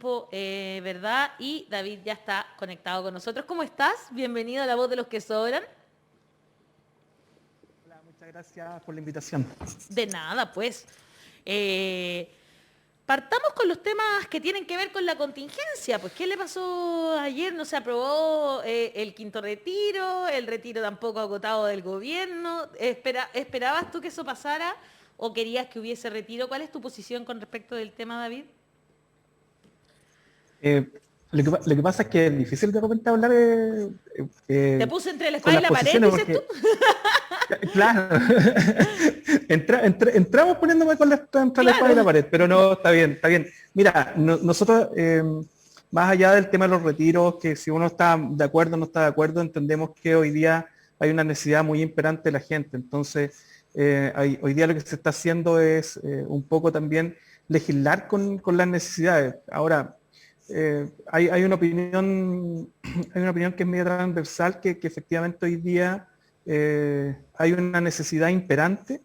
¿Verdad? Y David ya está conectado con nosotros. ¿Cómo estás? Bienvenido a La Voz de los que Sobran. Hola, muchas gracias por la invitación. De nada, pues. Eh, Partamos con los temas que tienen que ver con la contingencia. Pues, ¿qué le pasó ayer? ¿No se aprobó el quinto retiro? ¿El retiro tampoco agotado del gobierno? ¿Esperabas tú que eso pasara o querías que hubiese retiro? ¿Cuál es tu posición con respecto del tema, David? Eh, lo que pasa es que es difícil de repente hablar Te puse entre la con espada y las la pared, posiciones dices tú. porque, claro, entramos poniéndome con entre la espada y la Claro. pared, pero no, está bien, está bien. Mira, nosotros, más allá del tema de los retiros, que si uno está de acuerdo o no está de acuerdo, entendemos que hoy día hay una necesidad muy imperante de la gente. Entonces, hoy día lo que se está haciendo es un poco también legislar con las necesidades. Ahora, hay una opinión, hay una opinión que es medio transversal, que efectivamente hoy día hay una necesidad imperante,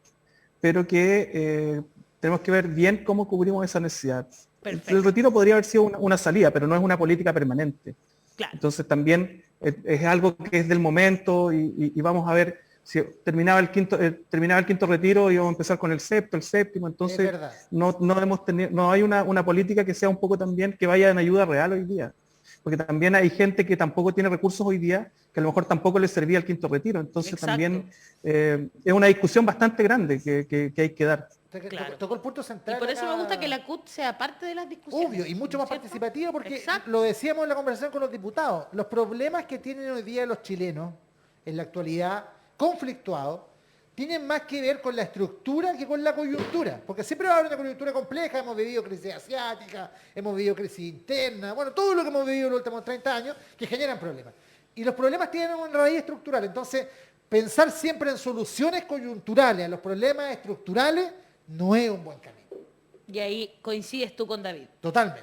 pero que tenemos que ver bien cómo cubrimos esa necesidad. El Perfecto. retiro podría haber sido una salida, pero no es una política permanente. Claro. Entonces también es algo que es del momento y vamos a ver si terminaba el quinto retiro y vamos a empezar con el sexto, el séptimo. Es Entonces verdad. no hay una política que sea un poco también que vaya en ayuda real hoy día. Porque también hay gente que tampoco tiene recursos hoy día, que a lo mejor tampoco les servía el quinto retiro. Entonces Exacto. también es una discusión bastante grande que hay que dar. Claro. Tocó el punto Y central por eso me gusta que acá, la CUT sea parte de las discusiones. obvio, y mucho ¿No es más cierto? participativa porque Exacto. lo decíamos en la conversación con los diputados. Los problemas que tienen hoy día los chilenos en la actualidad, conflictuados, tienen más que ver con la estructura que con la coyuntura. Porque siempre va a haber una coyuntura compleja, hemos vivido crisis asiática, hemos vivido crisis interna, bueno, todo lo que hemos vivido en los últimos 30 años que generan problemas. Y los problemas tienen una raíz estructural. Entonces, pensar siempre en soluciones coyunturales a los problemas estructurales no es un buen camino. Y ahí coincides tú con David. Totalmente.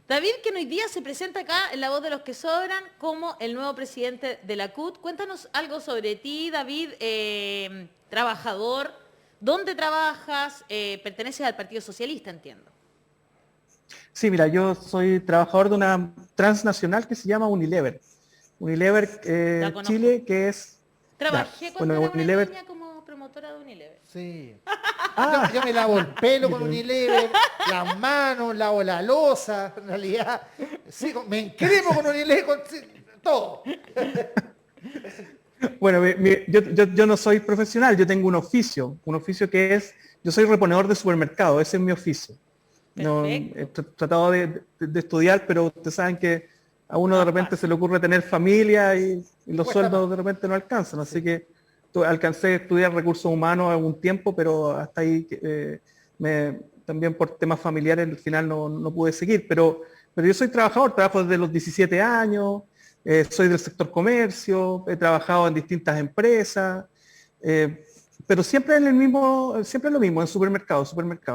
David, que hoy día se presenta acá en La Voz de los que Sobran como el nuevo presidente de la CUT. Cuéntanos algo sobre ti, David, trabajador. ¿Dónde trabajas? Perteneces al Partido Socialista, entiendo. Sí, mira, yo soy trabajador de una transnacional que se llama Unilever. Unilever La conozco. Chile, que es... Ya, Trabajé cuando bueno, era una Unilever... niña como promotora de Unilever. Sí. Ah, Yo me lavo el pelo con Unilever, las manos, lavo la loza, en realidad. Sí, me encremo con Unilever, sí, todo. bueno, yo no soy profesional, yo tengo un oficio que es, yo soy reponedor de supermercado, ese es mi oficio. No, he Perfecto. tratado de estudiar, pero ustedes saben que a uno No de es repente se fácil. le ocurre tener familia y los Cuesta más. sueldos de repente no alcanzan, así Sí. que alcancé a estudiar recursos humanos algún tiempo, pero hasta ahí también por temas familiares al final no pude seguir, pero yo soy trabajador, trabajo desde los 17 años, soy del sector comercio, he trabajado en distintas empresas, eh, pero siempre lo mismo, en supermercado.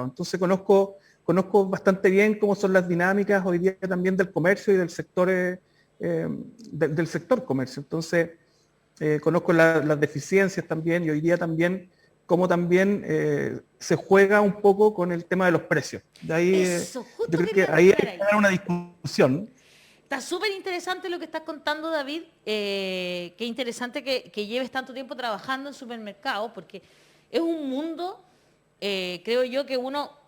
Entonces conozco bastante bien cómo son las dinámicas hoy día también del comercio y del sector, del sector comercio. Entonces, conozco las deficiencias también y hoy día también cómo también se juega un poco con el tema de los precios. De ahí, Eso, yo justo creo que quería ahí entrar hay que ahí. dar una discusión. Está súper interesante lo que estás contando, David. Qué interesante que lleves tanto tiempo trabajando en supermercados, porque es un mundo, creo yo, que uno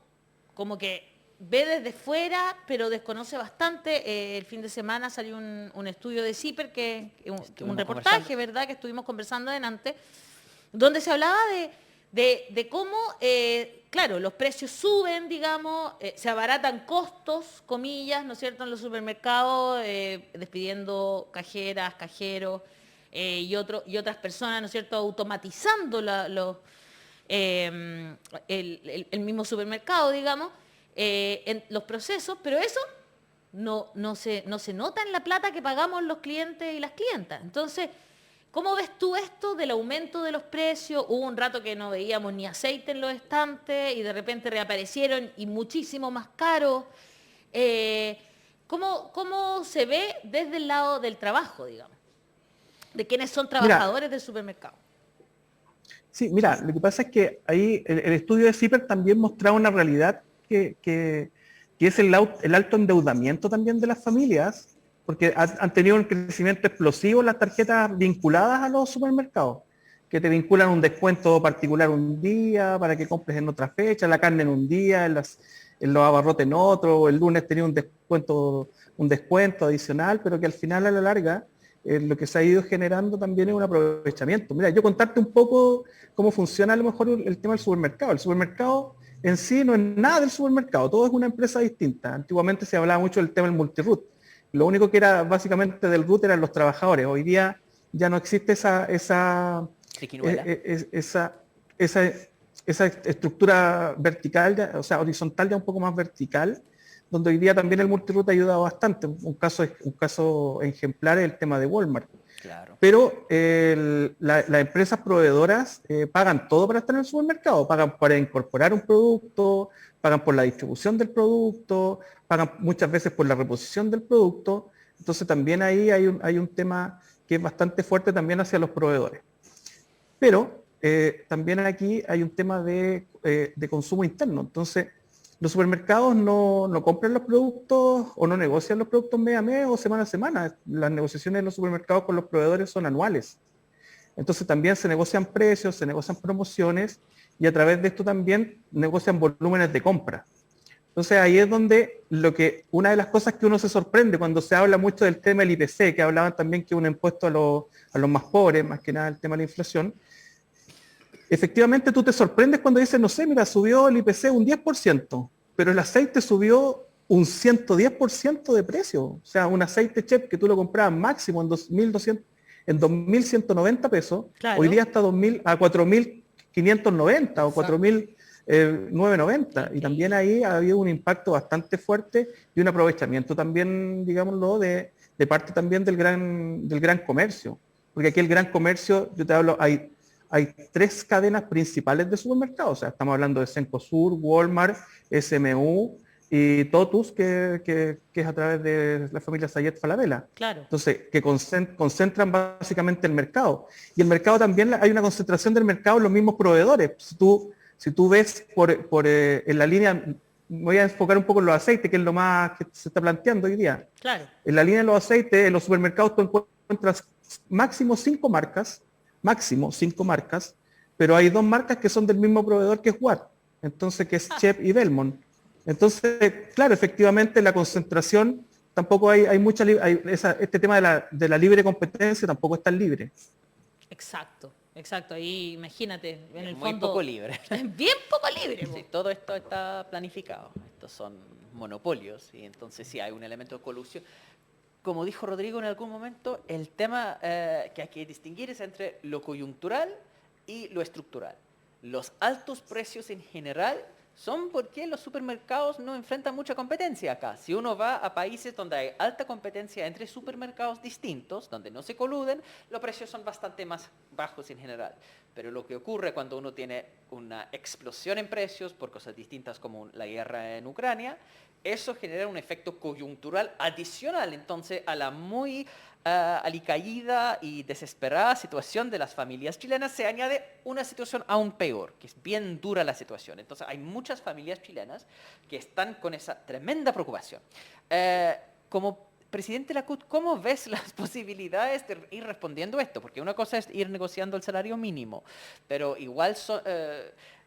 como que ve desde fuera, pero desconoce bastante. El fin de semana salió un estudio de CIPER, que es un reportaje, ¿verdad?, que estuvimos conversando adelante, donde se hablaba de cómo, claro, los precios suben, digamos, se abaratan costos, comillas, ¿no es cierto?, en los supermercados, despidiendo cajeras, cajeros y otras personas, ¿no es cierto?, automatizando el mismo supermercado, digamos, en los procesos, pero eso no se nota en la plata que pagamos los clientes y las clientas. Entonces, ¿cómo ves tú esto del aumento de los precios? Hubo un rato que no veíamos ni aceite en los estantes y de repente reaparecieron y muchísimo más caros. Eh, ¿Cómo se ve desde el lado del trabajo, digamos? De quienes son Mira, trabajadores del supermercado. sí, mira, lo que pasa es que ahí el estudio de CIPER también mostraba una realidad que que es el alto endeudamiento también de las familias, porque han tenido un crecimiento explosivo las tarjetas vinculadas a los supermercados, que te vinculan un descuento particular un día para que compres en otra fecha, la carne en un día, en los abarrotes en otro, el lunes tenía un descuento adicional, pero que al final a la larga lo que se ha ido generando también es un aprovechamiento. Mira, yo contarte un poco cómo funciona a lo mejor el tema del supermercado. El supermercado en sí no es nada del supermercado, todo es una empresa distinta. Antiguamente se hablaba mucho del tema del multiroot. Lo único que era básicamente del root eran los trabajadores. Hoy día ya no existe esa estructura vertical, o sea, horizontal, ya un poco más vertical, donde hoy día también el multiroot ha ayudado bastante. Un caso ejemplar es el tema de Walmart. Claro. Pero las empresas proveedoras pagan todo para estar en el supermercado, pagan para incorporar un producto, pagan por la distribución del producto, pagan muchas veces por la reposición del producto. Entonces también ahí hay un tema que es bastante fuerte también hacia los proveedores. Pero también aquí hay un tema de consumo interno. Entonces, los supermercados no compran los productos o no negocian los productos mes a mes o semana a semana. Las negociaciones de los supermercados con los proveedores son anuales. Entonces también se negocian precios, se negocian promociones y a través de esto también negocian volúmenes de compra. Entonces ahí es donde una de las cosas que uno se sorprende cuando se habla mucho del tema del IPC, que hablaban también que es un impuesto a los más pobres, más que nada el tema de la inflación. Efectivamente tú te sorprendes cuando dices, no sé, mira, subió el IPC un 10%, pero el aceite subió un 110% de precio. O sea, un aceite chef que tú lo comprabas máximo en 2.190 pesos, Claro. hoy día está a 4.590 o 4.990. Y también ahí ha habido un impacto bastante fuerte y un aprovechamiento también, digámoslo, de parte también del gran comercio. Porque aquí el gran comercio, yo te hablo, hay 3 cadenas principales de supermercados. O sea, estamos hablando de Cencosud, Walmart, SMU y Totus, que es a través de la familia Sayet Falabella. Claro. Entonces, que concentran básicamente el mercado. Y el mercado también, hay una concentración del mercado en los mismos proveedores. Si tú ves en la línea, me voy a enfocar un poco en los aceites, que es lo más que se está planteando hoy día. Claro. En la línea de los aceites, en los supermercados tú encuentras máximo 5 marcas, pero hay 2 marcas que son del mismo proveedor que es Watt, entonces que es Chef y Belmont. Entonces, claro, efectivamente la concentración, tampoco hay mucha, este tema de la libre competencia tampoco es tan libre. Exacto. Ahí imagínate, en el muy fondo. poco libre. Bien poco libre. Sí, todo esto está planificado. Estos son monopolios y entonces sí hay un elemento de colusión. Como dijo Rodrigo en algún momento, el tema que hay que distinguir es entre lo coyuntural y lo estructural. Los altos precios en general son porque los supermercados no enfrentan mucha competencia acá. Si uno va a países donde hay alta competencia entre supermercados distintos, donde no se coluden, los precios son bastante más bajos en general. Pero lo que ocurre cuando uno tiene una explosión en precios por cosas distintas como la guerra en Ucrania, eso genera un efecto coyuntural adicional entonces a la muy alicaída y desesperada situación de las familias chilenas. Se añade una situación aún peor, que es bien dura la situación. Entonces hay muchas familias chilenas que están con esa tremenda preocupación. Como presidente de la CUT, ¿cómo ves las posibilidades de ir respondiendo a esto? Porque una cosa es ir negociando el salario mínimo, pero igual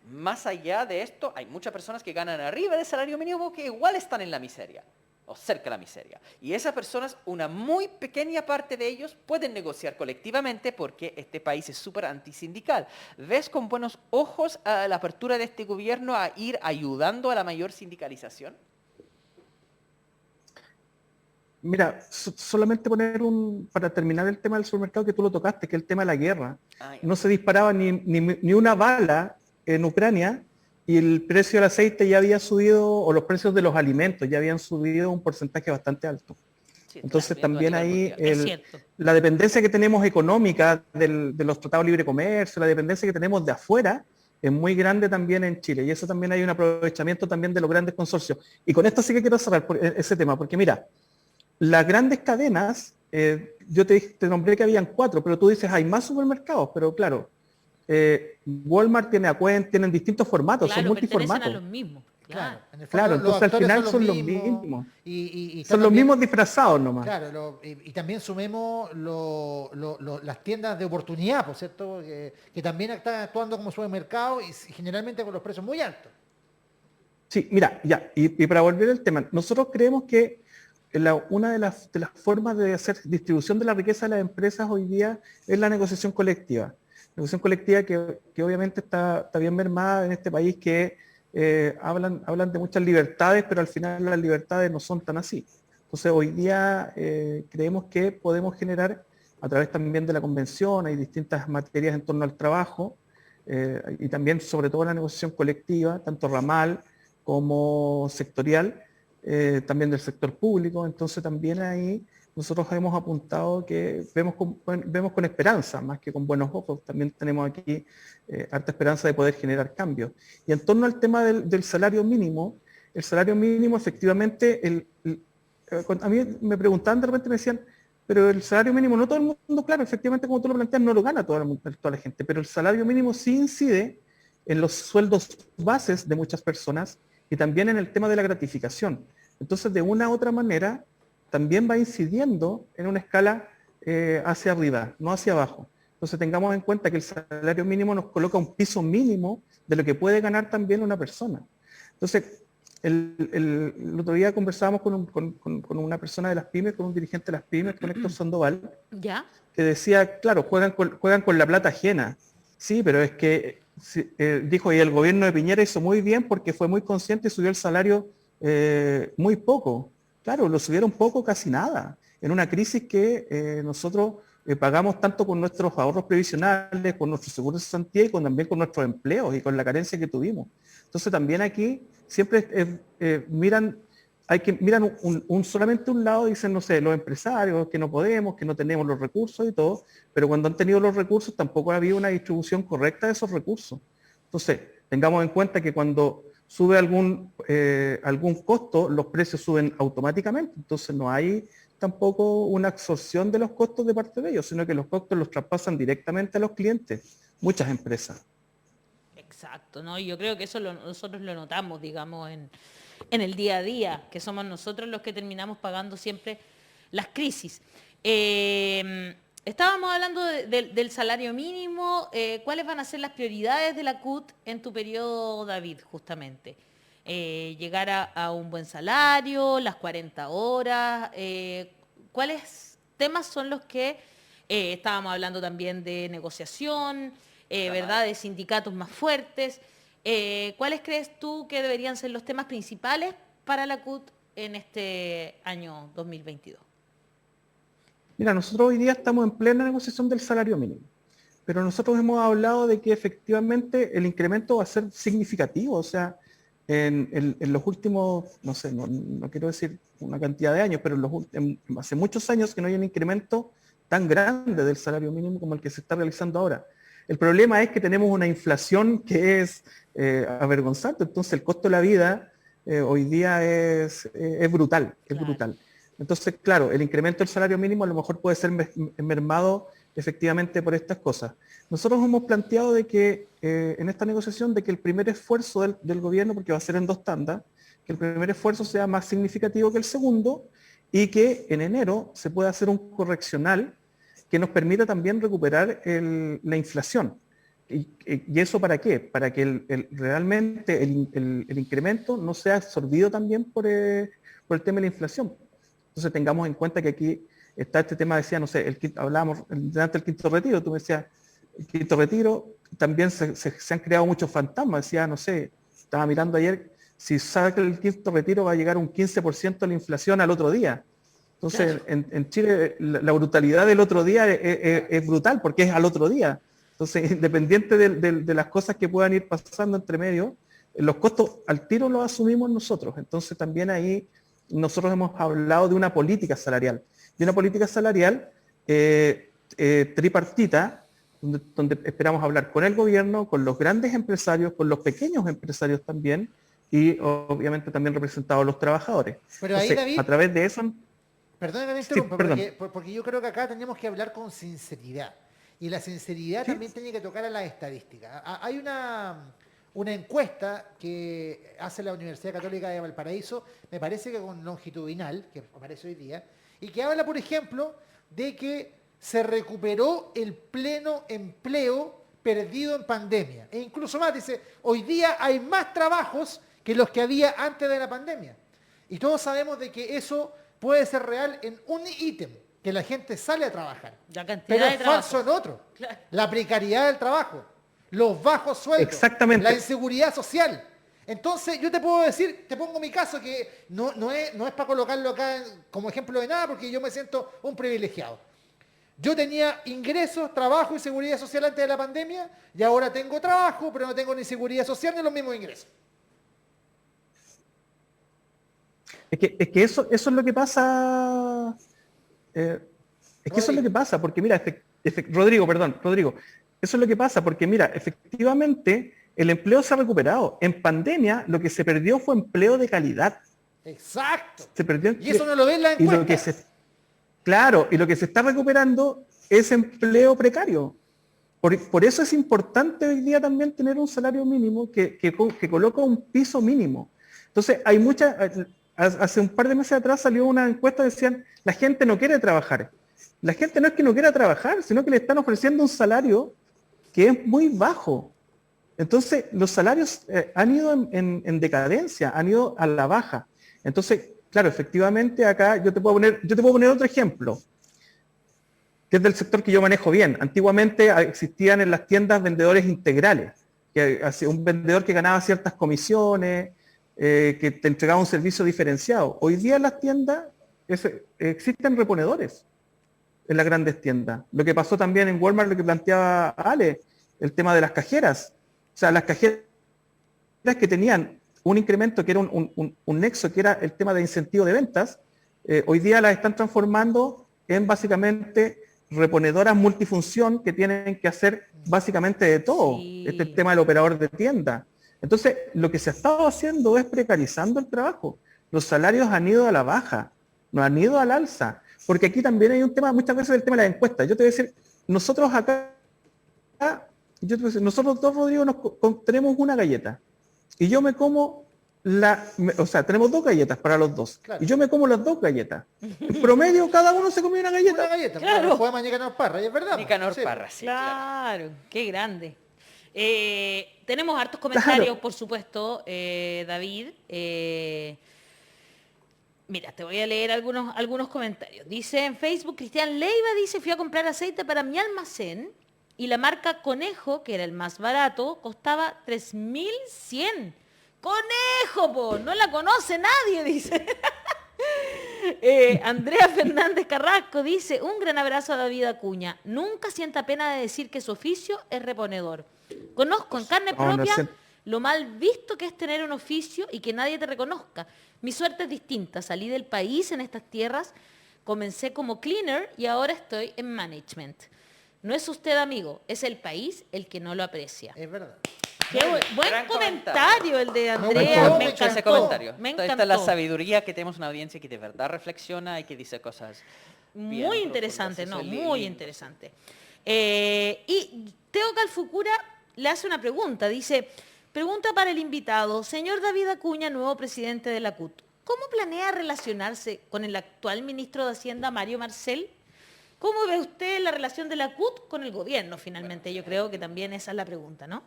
más allá de esto, hay muchas personas que ganan arriba del salario mínimo que igual están en la miseria, o cerca de la miseria. Y esas personas, una muy pequeña parte de ellos, pueden negociar colectivamente porque este país es súper antisindical. ¿Ves con buenos ojos a la apertura de este gobierno a ir ayudando a la mayor sindicalización? Mira, solamente para terminar el tema del supermercado que tú lo tocaste, que es el tema de la guerra. No se disparaba ni una bala en Ucrania y el precio del aceite ya había subido, o los precios de los alimentos ya habían subido un porcentaje bastante alto. Sí, entonces también ahí la dependencia que tenemos económica de los tratados de libre comercio, la dependencia que tenemos de afuera, es muy grande también en Chile. Y eso también hay un aprovechamiento también de los grandes consorcios. Y con esto sí que quiero cerrar ese tema, porque mira, las grandes cadenas, yo te nombré que habían 4, pero tú dices hay más supermercados, pero claro, Walmart tiene Acuent, tienen distintos formatos, claro, son multiformatos. A los mismos. Claro, en el fondo Claro, los entonces al actores final son los mismos. y Son los también- mismos disfrazados nomás. Claro, y también sumemos las tiendas de oportunidad, por cierto, que también están actuando como supermercado y generalmente con los precios muy altos. Sí, mira, ya, y para volver al tema, nosotros creemos que una de las formas de hacer distribución de la riqueza de las empresas hoy día es la negociación colectiva. Negociación colectiva que obviamente está bien mermada en este país, que hablan de muchas libertades, pero al final las libertades no son tan así. Entonces hoy día creemos que podemos generar, a través también de la convención, hay distintas materias en torno al trabajo, y también sobre todo la negociación colectiva, tanto ramal como sectorial, también del sector público. Entonces también ahí nosotros hemos apuntado que vemos con esperanza, más que con buenos ojos. También tenemos aquí harta esperanza de poder generar cambios. Y en torno al tema del salario mínimo, el salario mínimo efectivamente, a mí me preguntaban de repente, me decían, pero el salario mínimo, no todo el mundo, claro, efectivamente como tú lo planteas, no lo gana toda la gente, pero el salario mínimo sí incide en los sueldos bases de muchas personas y también en el tema de la gratificación. Entonces, de una u otra manera, también va incidiendo en una escala hacia arriba, no hacia abajo. Entonces, tengamos en cuenta que el salario mínimo nos coloca un piso mínimo de lo que puede ganar también una persona. Entonces, el otro día conversábamos con una persona de las pymes, con un dirigente de las pymes, con Héctor Sandoval, ¿Ya? que decía, claro, juegan con la plata ajena. Sí, pero es que, dijo, y el gobierno de Piñera hizo muy bien porque fue muy consciente y subió el salario muy poco. Claro, lo subieron poco, casi nada, en una crisis que nosotros pagamos tanto con nuestros ahorros previsionales, con nuestros seguros de cesantía y también con nuestros empleos y con la carencia que tuvimos. Entonces también aquí siempre miran solamente un lado, dicen, no sé, los empresarios, que no podemos, que no tenemos los recursos y todo, pero cuando han tenido los recursos tampoco ha habido una distribución correcta de esos recursos. Entonces, tengamos en cuenta que cuando sube algún costo, los precios suben automáticamente, entonces no hay tampoco una absorción de los costos de parte de ellos, sino que los costos los traspasan directamente a los clientes, muchas empresas. Exacto, ¿no? Y yo creo que eso nosotros lo notamos, digamos, en el día a día, que somos nosotros los que terminamos pagando siempre las crisis. Estábamos hablando del salario mínimo. ¿Cuáles van a ser las prioridades de la CUT en tu periodo, David, justamente? Llegar a un buen salario, las 40 horas. ¿Cuáles temas son los que estábamos hablando también de negociación, ¿verdad? De sindicatos más fuertes? ¿Cuáles crees tú que deberían ser los temas principales para la CUT en este año 2022? Mira, nosotros hoy día estamos en plena negociación del salario mínimo, pero nosotros hemos hablado de que efectivamente el incremento va a ser significativo, o sea, en los últimos, no sé, no quiero decir una cantidad de años, pero hace muchos años que no hay un incremento tan grande del salario mínimo como el que se está realizando ahora. El problema es que tenemos una inflación que es avergonzante, entonces el costo de la vida hoy día es brutal, es Claro. brutal. Entonces, claro, el incremento del salario mínimo a lo mejor puede ser mermado efectivamente por estas cosas. Nosotros hemos planteado de que en esta negociación de que el primer esfuerzo del gobierno, porque va a ser en 2 tandas, que el primer esfuerzo sea más significativo que el segundo y que en enero se pueda hacer un correccional que nos permita también recuperar la inflación. ¿Y eso para qué? Para que realmente el incremento no sea absorbido también por el tema de la inflación. Entonces tengamos en cuenta que aquí está este tema, decía, no sé, hablábamos delante del quinto retiro, tú me decías, el quinto retiro, también se han creado muchos fantasmas, decía, no sé, estaba mirando ayer, si saca el quinto retiro va a llegar un 15% de la inflación al otro día. Entonces, Claro. en Chile la brutalidad del otro día es brutal porque es al otro día. Entonces, independiente de las cosas que puedan ir pasando entre medio, los costos al tiro los asumimos nosotros. Entonces, también ahí nosotros hemos hablado de una política salarial. De una política salarial tripartita, donde esperamos hablar con el gobierno, con los grandes empresarios, con los pequeños empresarios también, y obviamente también representados los trabajadores. Pero ahí, Entonces, David, a través de eso... perdón que me Sí, interrumpa, perdón. porque yo creo que acá tenemos que hablar con sinceridad. Y la sinceridad Sí. también tiene que tocar a las estadísticas. Hay una encuesta que hace la Universidad Católica de Valparaíso, me parece que con longitudinal, que aparece hoy día, y que habla, por ejemplo, de que se recuperó el pleno empleo perdido en pandemia. E incluso más, dice, hoy día hay más trabajos que los que había antes de la pandemia. Y todos sabemos de que eso puede ser real en un ítem, que la gente sale a trabajar. La cantidad Pero de es falso trabajo. en otro. Claro. La precariedad del trabajo, los bajos sueldos, Exactamente. la inseguridad social. Entonces, yo te puedo decir, te pongo mi caso, que no es para colocarlo acá como ejemplo de nada, porque yo me siento un privilegiado. Yo tenía ingresos, trabajo y seguridad social antes de la pandemia, y ahora tengo trabajo, pero no tengo ni seguridad social ni los mismos ingresos. Es que eso es lo que pasa. Es que eso es lo que pasa, porque mira, Rodrigo, eso es lo que pasa, porque mira, efectivamente el empleo se ha recuperado. En pandemia lo que se perdió fue empleo de calidad. Exacto. Se perdió Y eso no lo ve en la y lo que encuesta. claro, y lo que se está recuperando es empleo precario. Por eso es importante hoy día también tener un salario mínimo que coloca un piso mínimo. Entonces, hay hace un par de meses atrás salió una encuesta que decían, la gente no quiere trabajar. La gente no es que no quiera trabajar, sino que le están ofreciendo un salario que es muy bajo. Entonces, los salarios han ido en decadencia, han ido a la baja. Entonces, claro, efectivamente acá yo te puedo poner otro ejemplo, que es del sector que yo manejo bien. Antiguamente existían en las tiendas vendedores integrales, que un vendedor que ganaba ciertas comisiones, que te entregaba un servicio diferenciado. Hoy día en las tiendas existen reponedores en las grandes tiendas. Lo que pasó también en Walmart, lo que planteaba Ale, el tema de las cajeras. O sea, las cajeras que tenían un incremento que era un nexo, que era el tema de incentivo de ventas, hoy día las están transformando en básicamente reponedoras multifunción que tienen que hacer básicamente de todo. Sí. Este es el tema del operador de tienda. Entonces, lo que se ha estado haciendo es precarizando el trabajo. Los salarios han ido a la baja, no han ido al alza. Porque aquí también hay un tema, muchas veces el tema de las encuestas. Yo te voy a decir, nosotros acá, nosotros dos, Rodrigo, tenemos una galleta. Y yo me como tenemos 2 galletas para los dos. Claro. Y yo me como las 2 galletas. En promedio, cada uno se come una galleta. Una galleta, Claro. claro. Poema Nicanor Parra, y es verdad. Nicanor Sí. Parra, sí, claro. Claro, qué grande. Tenemos hartos comentarios, Claro. por supuesto, David. Mira, te voy a leer algunos comentarios. Dice en Facebook, Cristian Leiva dice, fui a comprar aceite para mi almacén y la marca Conejo, que era el más barato, costaba 3.100. ¡Conejo, po! No la conoce nadie, dice. Andrea Fernández Carrasco dice, un gran abrazo a David Acuña. Nunca sienta pena de decir que su oficio es reponedor. Conozco en carne No, no propia siento. lo mal visto que es tener un oficio y que nadie te reconozca. Mi suerte es distinta. Salí del país en estas tierras, comencé como cleaner y ahora estoy en management. No es usted, amigo, es el país el que no lo aprecia. Es verdad. Qué buen Gran comentario el de Me Andrea, gustó me mucho ese encantó. comentario. Me Esta es la encantó. sabiduría que tenemos una audiencia que de verdad reflexiona y que dice cosas bien Muy interesante, profundas. no, Eso es muy lindo. interesante. Y Teo Calfucura le hace una pregunta, dice, pregunta para el invitado, señor David Acuña, nuevo presidente de la CUT, ¿cómo planea relacionarse con el actual ministro de Hacienda, Mario Marcel? ¿Cómo ve usted la relación de la CUT con el gobierno, finalmente? Yo creo que también esa es la pregunta, ¿no?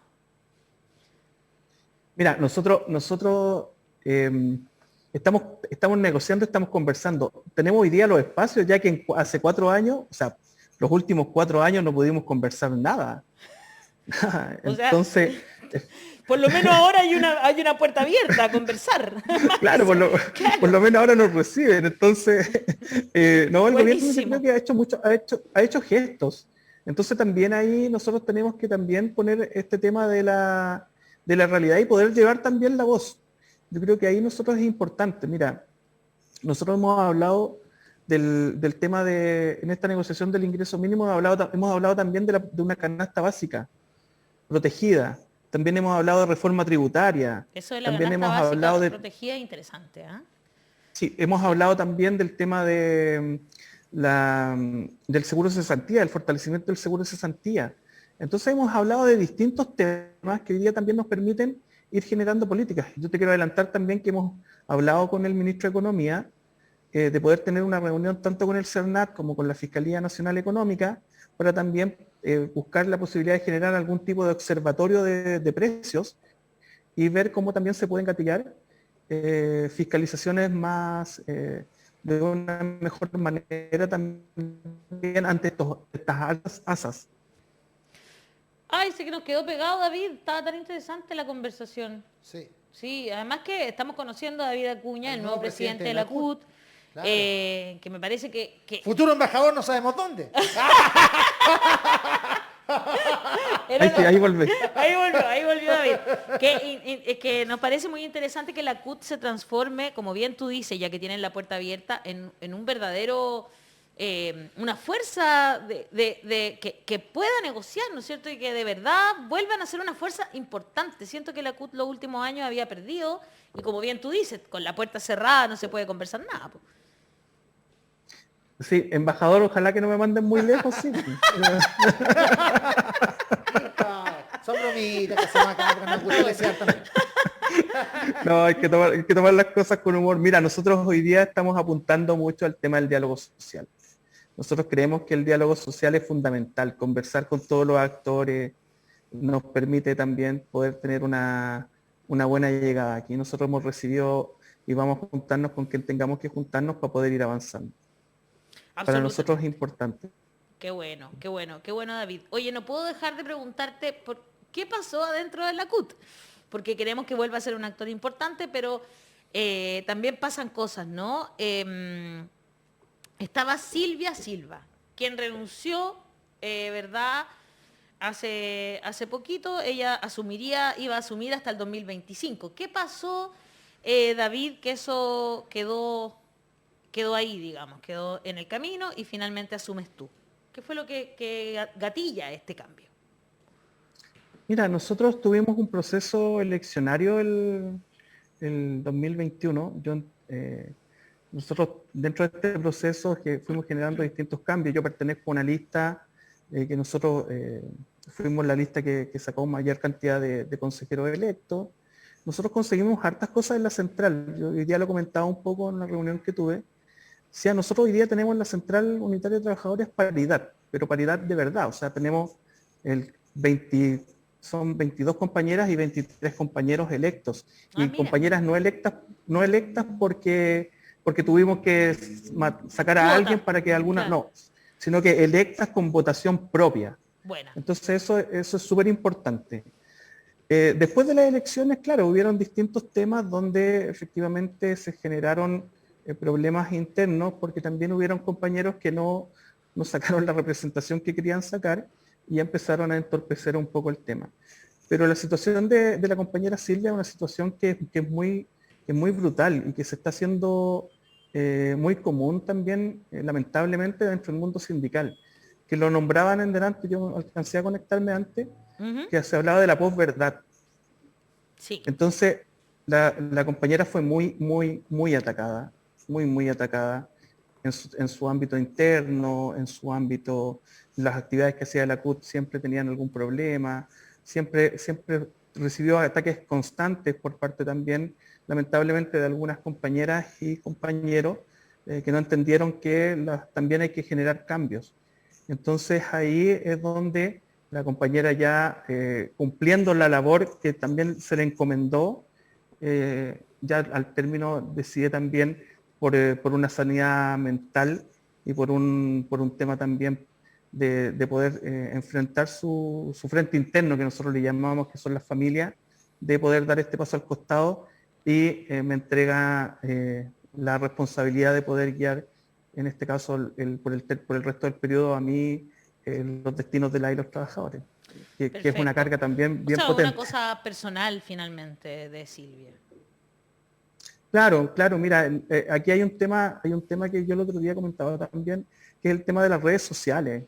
Mira, nosotros estamos negociando, estamos conversando. Tenemos hoy día los espacios, ya que hace 4 años, o sea, los últimos 4 años no pudimos conversar nada. O sea, Entonces, Por lo menos ahora hay una puerta abierta a conversar. claro, por lo menos ahora nos reciben. Entonces, no, el gobierno yo Buenísimo. creo que ha hecho gestos. Entonces también ahí nosotros tenemos que también poner este tema de la realidad y poder llevar también la voz. Yo creo que ahí nosotros es importante. Mira, nosotros hemos hablado del tema en esta negociación del ingreso mínimo, hemos hablado también de una canasta básica protegida. También hemos hablado de reforma tributaria. Eso de la También canasta hemos hablado básica de, protegida es interesante, ¿ah? sí, hemos hablado también del tema del seguro de cesantía, del fortalecimiento del seguro de cesantía. Entonces hemos hablado de distintos temas que hoy día también nos permiten ir generando políticas. Yo te quiero adelantar también que hemos hablado con el ministro de Economía de poder tener una reunión tanto con el CERNAT como con la Fiscalía Nacional Económica para también buscar la posibilidad de generar algún tipo de observatorio de precios y ver cómo también se pueden gatillar fiscalizaciones más de una mejor manera también ante estas altas tasas. Ay, sé que nos quedó pegado, David. Estaba tan interesante la conversación. Sí. Sí, además que estamos conociendo a David Acuña, el nuevo presidente de la CUT, Claro. que me parece que Futuro embajador no sabemos dónde. Ahí volví. Ahí volvió David. Que nos parece muy interesante que la CUT se transforme, como bien tú dices, ya que tienen la puerta abierta, en un verdadero, una fuerza que pueda negociar, ¿no es cierto? Y que de verdad vuelvan a ser una fuerza importante. Siento que la CUT los últimos años había perdido, y como bien tú dices, con la puerta cerrada no se puede conversar nada. Po. Sí, embajador, ojalá que no me manden muy lejos, sí. Son bromitas que se van acá, porque nos gusta desear también. No, hay que tomar las cosas con humor. Mira, nosotros hoy día estamos apuntando mucho al tema del diálogo social. Nosotros creemos que el diálogo social es fundamental. Conversar con todos los actores nos permite también poder tener una buena llegada. Aquí nosotros hemos recibido y vamos a juntarnos con quien tengamos que juntarnos para poder ir avanzando. Para nosotros es importante. Qué bueno, David. Oye, no puedo dejar de preguntarte por qué pasó adentro de la CUT, porque queremos que vuelva a ser un actor importante, pero también pasan cosas, ¿no? Estaba Silvia Silva, quien renunció, ¿verdad? Hace poquito, ella iba a asumir hasta el 2025. ¿Qué pasó, David, que eso quedó ahí, digamos, quedó en el camino y finalmente asumes tú? ¿Qué fue lo que gatilla este cambio? Mira, nosotros tuvimos un proceso eleccionario el 2021. Nosotros dentro de este proceso que fuimos generando distintos cambios. Yo pertenezco a una lista que nosotros fuimos la lista que sacó mayor cantidad de consejeros electos. Nosotros conseguimos hartas cosas en la central. Yo hoy día lo comentaba un poco en la reunión que tuve. O sea, nosotros hoy día tenemos en la Central Unitaria de Trabajadores paridad, pero paridad de verdad. O sea, tenemos son 22 compañeras y 23 compañeros electos. Y mira. Compañeras no electas porque tuvimos que sacar a alguien para que algunas, claro. no, sino que electas con votación propia. Buena. Entonces eso es súper importante. Después de las elecciones, claro, hubieron distintos temas donde efectivamente se generaron problemas internos, porque también hubieron compañeros que no sacaron la representación que querían sacar y empezaron a entorpecer un poco el tema. Pero la situación de la compañera Silvia es una situación que es muy brutal y que se está haciendo muy común también, lamentablemente, dentro del mundo sindical. Que lo nombraban en delante, yo alcancé a conectarme antes, que se hablaba de la posverdad. Sí. Entonces, la compañera fue muy atacada, muy atacada en su ámbito interno, en su ámbito, las actividades que hacía la CUT siempre tenían algún problema, siempre recibió ataques constantes por parte también, lamentablemente, de algunas compañeras y compañeros que no entendieron que también hay que generar cambios. Entonces ahí es donde la compañera ya cumpliendo la labor que también se le encomendó, ya al término decide también por una sanidad mental y por un tema también de poder enfrentar su frente interno, que nosotros le llamamos, que son las familias, de poder dar este paso al costado y me entrega la responsabilidad de poder guiar, en este caso por el resto del periodo, a mí los destinos de los trabajadores, que es una carga también bien potente. Una cosa personal finalmente de Silvia. Claro, mira, aquí hay un tema que yo el otro día comentaba también, que es el tema de las redes sociales.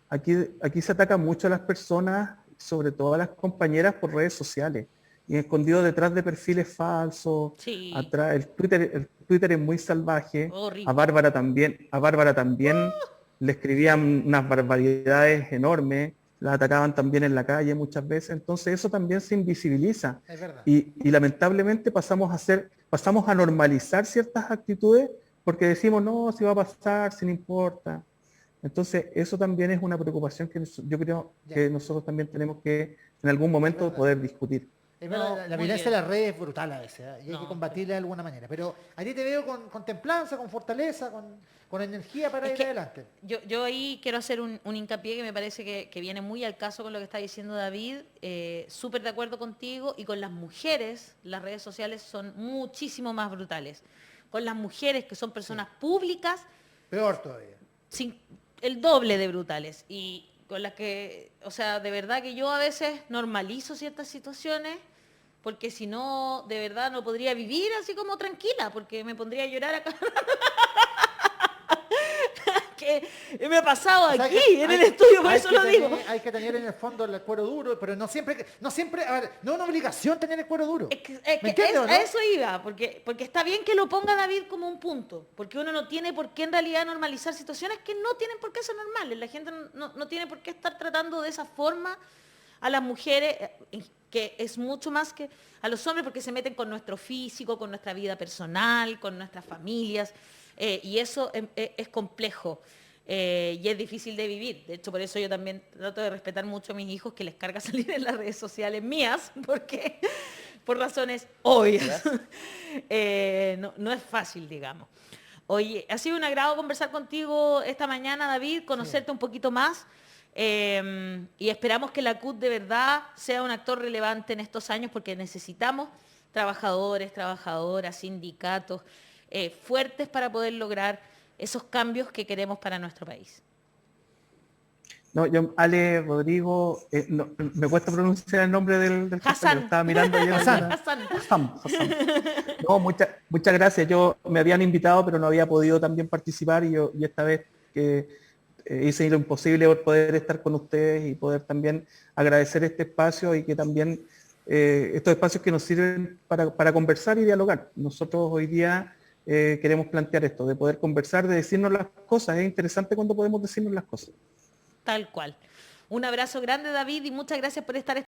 Aquí se ataca mucho a las personas, sobre todo a las compañeras, por redes sociales, y escondido detrás de perfiles falsos. Sí. Atrás, el Twitter es muy salvaje. Horrible. A Bárbara también le escribían unas barbaridades enormes. las atacaban también en la calle muchas veces, entonces eso también se invisibiliza. Es verdad. Y lamentablemente pasamos a normalizar ciertas actitudes porque decimos, no, si va a pasar, si no importa. Entonces, eso también es una preocupación que yo creo Ya. que nosotros también tenemos que en algún momento verdad. poder discutir. Es No, verdad, la muy violencia bien. de las redes es brutal a veces, ¿eh? Y hay No, que combatirla de alguna manera. Pero a ti te veo con templanza, con fortaleza, con energía para Es ir que adelante. yo ahí quiero hacer un hincapié que me parece que viene muy al caso con lo que está diciendo David. Súper de acuerdo contigo. Y con las mujeres, las redes sociales son muchísimo más brutales. Con las mujeres que son personas públicas, Peor todavía. el doble de brutales. Y con las que, o sea, de verdad que yo a veces normalizo ciertas situaciones, porque si no, de verdad no podría vivir así como tranquila, porque me pondría a llorar acá. Que me ha pasado O sea, aquí, que en el estudio, por hay eso que lo digo. hay que tener en el fondo el cuero duro, pero no siempre, a ver, no es una obligación tener el cuero duro. ¿Me entiendes o no? A eso iba, porque está bien que lo ponga David como un punto, porque uno no tiene por qué en realidad normalizar situaciones que no tienen por qué ser normales. La gente no tiene por qué estar tratando de esa forma a las mujeres, que es mucho más que a los hombres, porque se meten con nuestro físico, con nuestra vida personal, con nuestras familias, y eso es complejo. Y es difícil de vivir. De hecho, por eso yo también trato de respetar mucho a mis hijos, que les carga salir en las redes sociales mías, porque por razones obvias. No es fácil, digamos. Oye, ha sido un agrado conversar contigo esta mañana, David, conocerte un poquito más. Y esperamos que la CUT de verdad sea un actor relevante en estos años, porque necesitamos trabajadores, trabajadoras, sindicatos fuertes para poder lograr esos cambios que queremos para nuestro país. No, Ale, Rodrigo, me cuesta pronunciar el nombre del compañero, Hassan. estaba mirando ayer. Hassan. Hassan. No, muchas gracias. Yo me habían invitado, pero no había podido también participar y esta vez que hice lo imposible por poder estar con ustedes y poder también agradecer este espacio y que también estos espacios que nos sirven para conversar y dialogar. Nosotros hoy día queremos plantear esto, de poder conversar, de decirnos las cosas. Es interesante cuando podemos decirnos las cosas. Tal cual. Un abrazo grande, David, y muchas gracias por estar